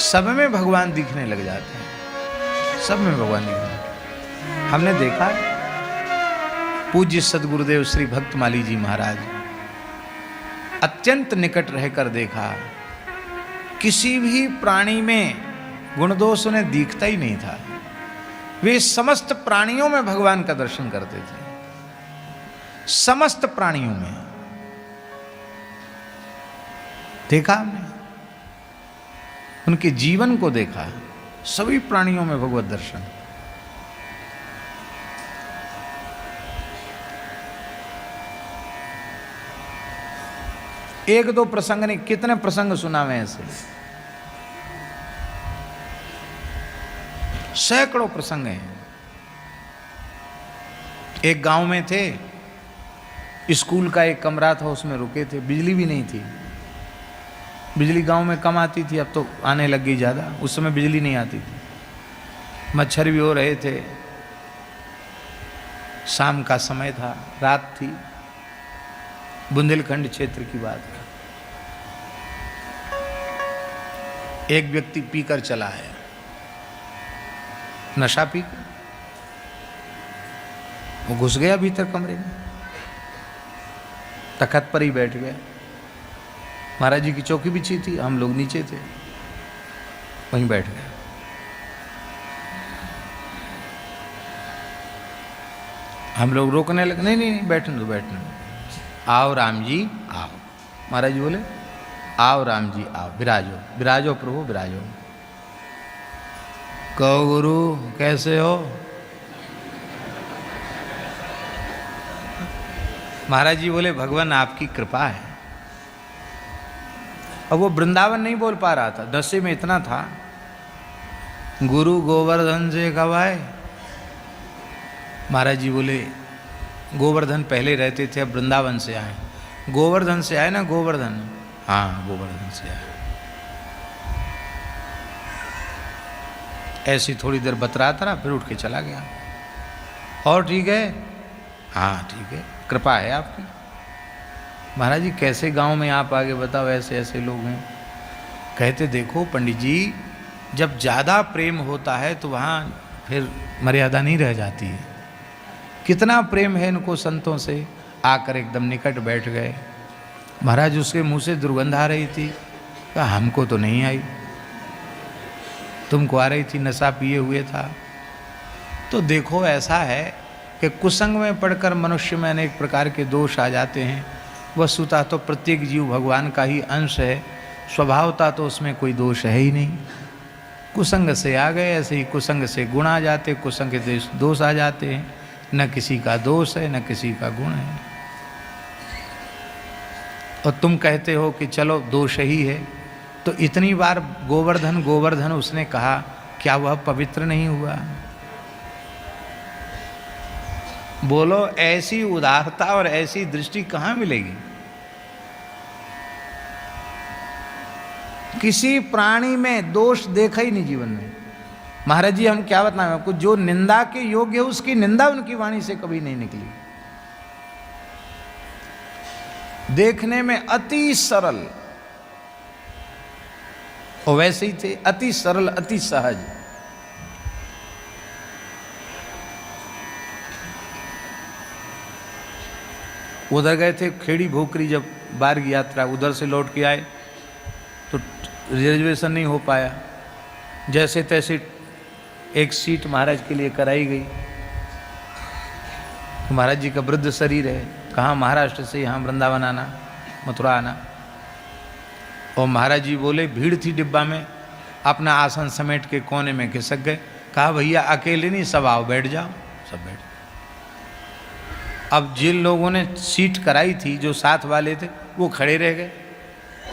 सब में भगवान दिखने लग जाते हैं, सब में भगवान दिखने। हमने देखा पूज्य सदगुरुदेव श्री भक्तमाली जी महाराज अत्यंत निकट रहकर देखा, किसी भी प्राणी में गुण दोष उन्हें दिखता ही नहीं था। वे समस्त प्राणियों में भगवान का दर्शन करते थे, समस्त प्राणियों में देखा हमने, उनके जीवन को देखा, सभी प्राणियों में भगवत दर्शन। एक दो प्रसंग नहीं, कितने प्रसंग सुना मैं ऐसे, सैकड़ों प्रसंग हैं। एक गांव में थे, स्कूल का एक कमरा था, उसमें रुके थे, बिजली भी नहीं थी। बिजली गांव में कम आती थी, अब तो आने लग गई ज़्यादा, उस समय बिजली नहीं आती थी। मच्छर भी हो रहे थे, शाम का समय था, रात थी, बुंदेलखंड क्षेत्र की बात है। एक व्यक्ति पीकर चला आया, नशा पी कर वो घुस गया भीतर कमरे में, तख्त पर ही बैठ गया। महाराज जी की चौकी बिछी थी, हम लोग नीचे थे, वहीं बैठ गया। हम लोग रोकने लगे, नहीं नहीं नहीं बैठने दो, बैठने दो। आओ राम जी आओ। महाराज जी बोले आओ राम जी आओ, विराजो विराजो प्रभु विराजो। कहो गुरु कैसे हो? महाराज जी बोले भगवान आपकी कृपा है। अब वो वृंदावन नहीं बोल पा रहा था, नशे में इतना था। गुरु गोवर्धन से कब आए? महाराज जी बोले गोवर्धन पहले रहते थे, अब वृंदावन से आए। गोवर्धन से आए ना, गोवर्धन? हाँ गोवर्धन से आए। ऐसी थोड़ी देर बतराता रहा, फिर उठ के चला गया। और ठीक है? हाँ ठीक है, कृपा है आपकी। महाराज जी कैसे गांव में आप आगे बताओ, ऐसे ऐसे लोग हैं। कहते देखो पंडित जी, जब ज़्यादा प्रेम होता है तो वहाँ फिर मर्यादा नहीं रह जाती है। कितना प्रेम है इनको संतों से, आकर एकदम निकट बैठ गए। महाराज उसके मुंह से दुर्गंध आ रही थी, कहा हमको तो नहीं आई, तुमको आ रही थी, नशा पिए हुए था। तो देखो ऐसा है कि कुसंग में पढ़कर मनुष्य में अनेक प्रकार के दोष आ जाते हैं। वस्तुतः तो प्रत्येक जीव भगवान का ही अंश है, स्वभावता तो उसमें कोई दोष है ही नहीं। कुसंग से आ गए, ऐसे ही कुसंग से गुण आ जाते, कुसंग के दोष आ जाते हैं। न किसी का दोष है न किसी का गुण है। और तुम कहते हो कि चलो दोष ही है, तो इतनी बार गोवर्धन गोवर्धन उसने कहा, क्या वह पवित्र नहीं हुआ? बोलो ऐसी उदारता और ऐसी दृष्टि कहाँ मिलेगी? किसी प्राणी में दोष देखा ही नहीं जीवन में। महाराज जी हम क्या बताएं आपको, जो निंदा के योग्य है उसकी निंदा उनकी वाणी से कभी नहीं निकली। देखने में अति सरल, और वैसे ही थे, अति सरल अति सहज। उधर गए थे खेड़ी भोकरी, जब बार की यात्रा, उधर से लौट के आए तो रिजर्वेशन नहीं हो पाया। जैसे तैसे एक सीट महाराज के लिए कराई गई। तो महाराज जी का वृद्ध शरीर है, कहाँ महाराष्ट्र से यहाँ वृंदावन आना, मथुरा आना। और महाराज जी बोले, भीड़ थी डिब्बा में, अपना आसन समेट के कोने में खिसक गए। कहा भैया अकेले नहीं, सब आओ बैठ जाओ। सब बैठ। अब जिन लोगों ने सीट कराई थी, जो साथ वाले थे, वो खड़े रह गए।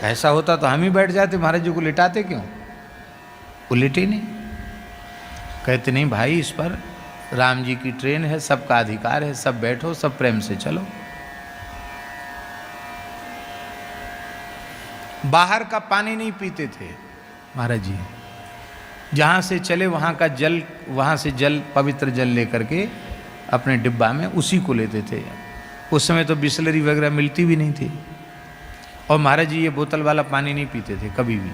ऐसा होता तो हम ही बैठ जाते, महाराज जी को लिटाते क्यों? वो लिटे नहीं। कहते नहीं भाई, इस पर राम जी की ट्रेन है, सबका अधिकार है, सब बैठो, सब प्रेम से चलो। बाहर का पानी नहीं पीते थे महाराज जी, जहाँ से चले वहाँ का जल, वहाँ से जल, पवित्र जल लेकर के अपने डिब्बा में उसी को लेते थे। उस समय तो बिस्लरी वगैरह मिलती भी नहीं थी। और महाराज जी ये बोतल वाला पानी नहीं पीते थे कभी भी।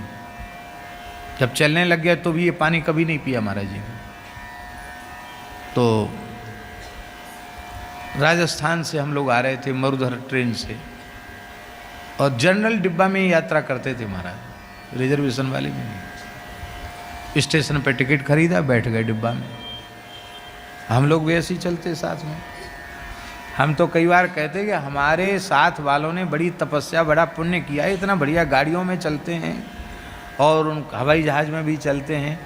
जब चलने लग गया तो भी ये पानी कभी नहीं पिया महाराज जी ने। तो राजस्थान से हम लोग आ रहे थे मरुधर ट्रेन से, और जनरल डिब्बा में यात्रा करते थे महाराज, रिजर्वेशन वाले में नहीं। स्टेशन पे टिकट खरीदा, बैठ गए डिब्बा में। हम लोग भी ऐसे ही चलते साथ में। हम तो कई बार कहते कि हमारे साथ वालों ने बड़ी तपस्या, बड़ा पुण्य किया है, इतना बढ़िया गाड़ियों में चलते हैं और उन हवाई जहाज़ में भी चलते हैं,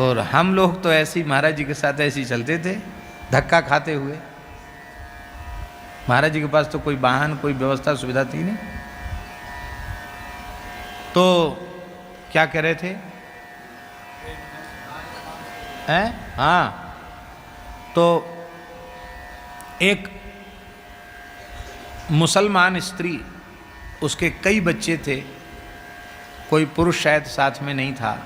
और हम लोग तो ऐसे ही महाराज जी के साथ ऐसे ही चलते थे, धक्का खाते हुए। महाराज जी के पास तो कोई वाहन, कोई व्यवस्था, सुविधा थी नहीं। तो क्या कह रहे थे? हैं? हाँ, तो एक मुसलमान स्त्री, उसके कई बच्चे थे, कोई पुरुष शायद साथ में नहीं था,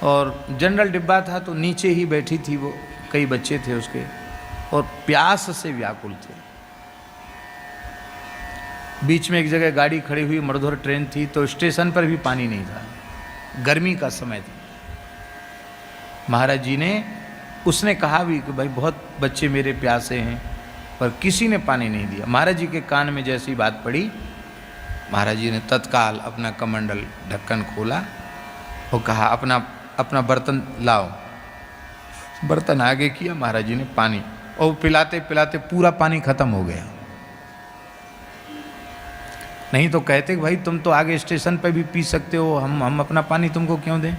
और जनरल डिब्बा था तो नीचे ही बैठी थी वो, कई बच्चे थे उसके, और प्यास से व्याकुल थे। बीच में एक जगह गाड़ी खड़ी हुई, मरुधर ट्रेन थी, तो स्टेशन पर भी पानी नहीं था, गर्मी का समय था। महाराज जी ने, उसने कहा भी कि भाई बहुत बच्चे मेरे प्यासे हैं, पर किसी ने पानी नहीं दिया। महाराज जी के कान में जैसी बात पड़ी, महाराज जी ने तत्काल अपना कमंडल ढक्कन खोला और कहा अपना बर्तन लाओ। बर्तन आगे किया, महाराज जी ने पानी, और पिलाते पिलाते पूरा पानी खत्म हो गया। नहीं तो कहते कि भाई तुम तो आगे स्टेशन पे भी पी सकते हो, हम अपना पानी तुमको क्यों दें।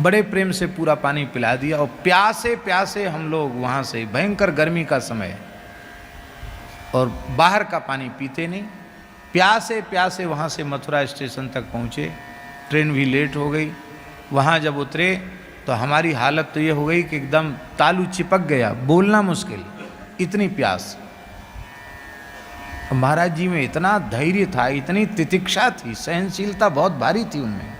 बड़े प्रेम से पूरा पानी पिला दिया, और प्यासे प्यासे हम लोग वहाँ से, भयंकर गर्मी का समय, और बाहर का पानी पीते नहीं, प्यासे प्यासे वहाँ से मथुरा स्टेशन तक पहुँचे। ट्रेन भी लेट हो गई। वहाँ जब उतरे तो हमारी हालत तो ये हो गई कि एकदम तालू चिपक गया, बोलना मुश्किल, इतनी प्यास। महाराज जी में इतना धैर्य था, इतनी तितिक्षा थी, सहनशीलता बहुत भारी थी उनमें।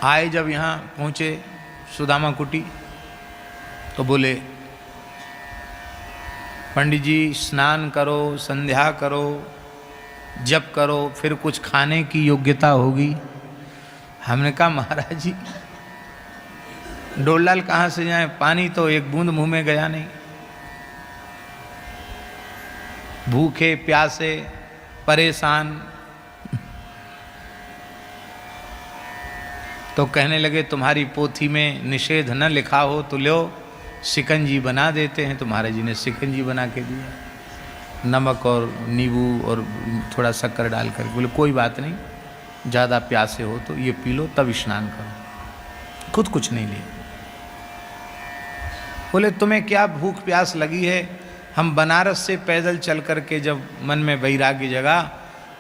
आए जब यहाँ पहुँचे सुदामा कुटी, तो बोले पंडित जी स्नान करो, संध्या करो, जप करो, फिर कुछ खाने की योग्यता होगी। हमने कहा महाराज जी डोललाल कहाँ से जाए, पानी तो एक बूंद मुंह में गया नहीं। भूखे प्यासे परेशान। तो कहने लगे तुम्हारी पोथी में निषेध न लिखा हो तो लो शिकंजी बना देते हैं। तो महाराज जी ने शिकंजी बना के दिया, नमक और नींबू और थोड़ा शक्कर डाल कर। बोले कोई बात नहीं, ज़्यादा प्यासे हो तो ये पी लो, तब स्नान करो। खुद कुछ नहीं लिया। बोले तुम्हें क्या भूख प्यास लगी है? हम बनारस से पैदल चल कर के, जब मन में वैराग्य जगा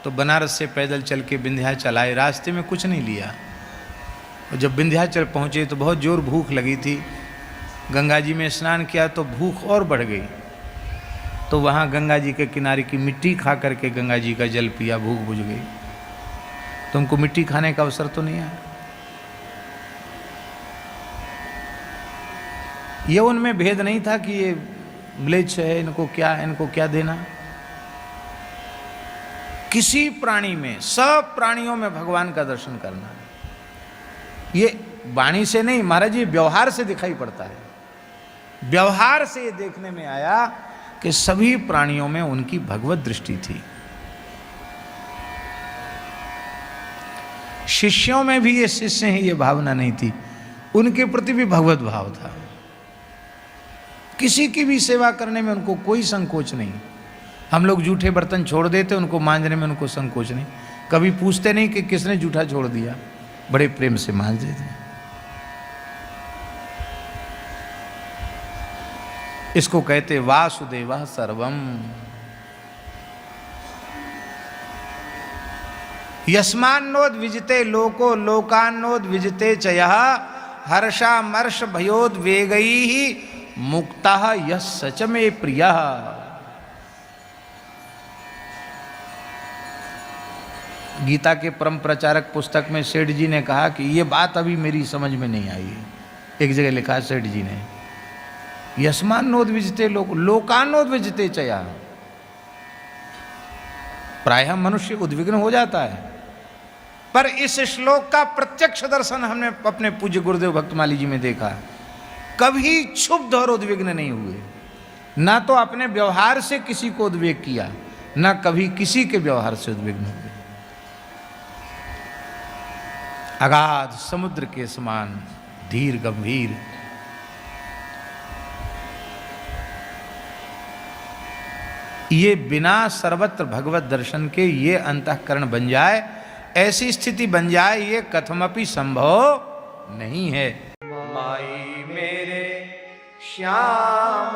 तो बनारस से पैदल चल के विंध्याचल आए, रास्ते में कुछ नहीं लिया। और जब विंध्याचल पहुँचे तो बहुत जोर भूख लगी थी। गंगा जी में स्नान किया तो भूख और बढ़ गई, तो वहाँ गंगा जी के किनारे की मिट्टी खा करके गंगा जी का जल पिया, भूख बुझ गई। तुमको मिट्टी खाने का अवसर तो नहीं आया। ये उनमें भेद नहीं था कि ये म्लेच्छ है, इनको क्या देना। किसी प्राणी में, सब प्राणियों में भगवान का दर्शन करना, ये वाणी से नहीं, महाराज जी व्यवहार से दिखाई पड़ता है। व्यवहार से ये देखने में आया कि सभी प्राणियों में उनकी भगवत दृष्टि थी। शिष्यों में भी ये शिष्य हैं ये भावना नहीं थी, उनके प्रति भी भगवत भाव था। किसी की भी सेवा करने में उनको कोई संकोच नहीं। हम लोग जूठे बर्तन छोड़ देते, उनको मांजने में उनको संकोच नहीं। कभी पूछते नहीं कि किसने जूठा छोड़ दिया, बड़े प्रेम से मांज देते हैं। इसको कहते वासुदेवः सर्वम। यस्मान्नोद विजिते लोको लोकान्नोद विजिते च यः हर्षामर्ष भयोद्वेगैः मुक्तः यः सच मे प्रियः। गीता के परम प्रचारक पुस्तक में सेठ जी ने कहा कि ये बात अभी मेरी समझ में नहीं आई है। एक जगह लिखा है सेठ जी ने, यस्मान्नोद विजिते लोकान्नोद विजिते च यः। प्रायः मनुष्य उद्विग्न हो जाता है, पर इस श्लोक का प्रत्यक्ष दर्शन हमने अपने पूज्य गुरुदेव भक्तमाली जी में देखा। कभी क्षुब्ध और उद्विग्न नहीं हुए, ना तो अपने व्यवहार से किसी को उद्वेग किया, ना कभी किसी के व्यवहार से उद्विग्न हुए। अगाध समुद्र के समान धीर गंभीर, ये बिना सर्वत्र भगवत दर्शन के ये अंतःकरण बन जाए, ऐसी स्थिति बन जाए, ये कथमपि संभव नहीं है। माई मेरे श्याम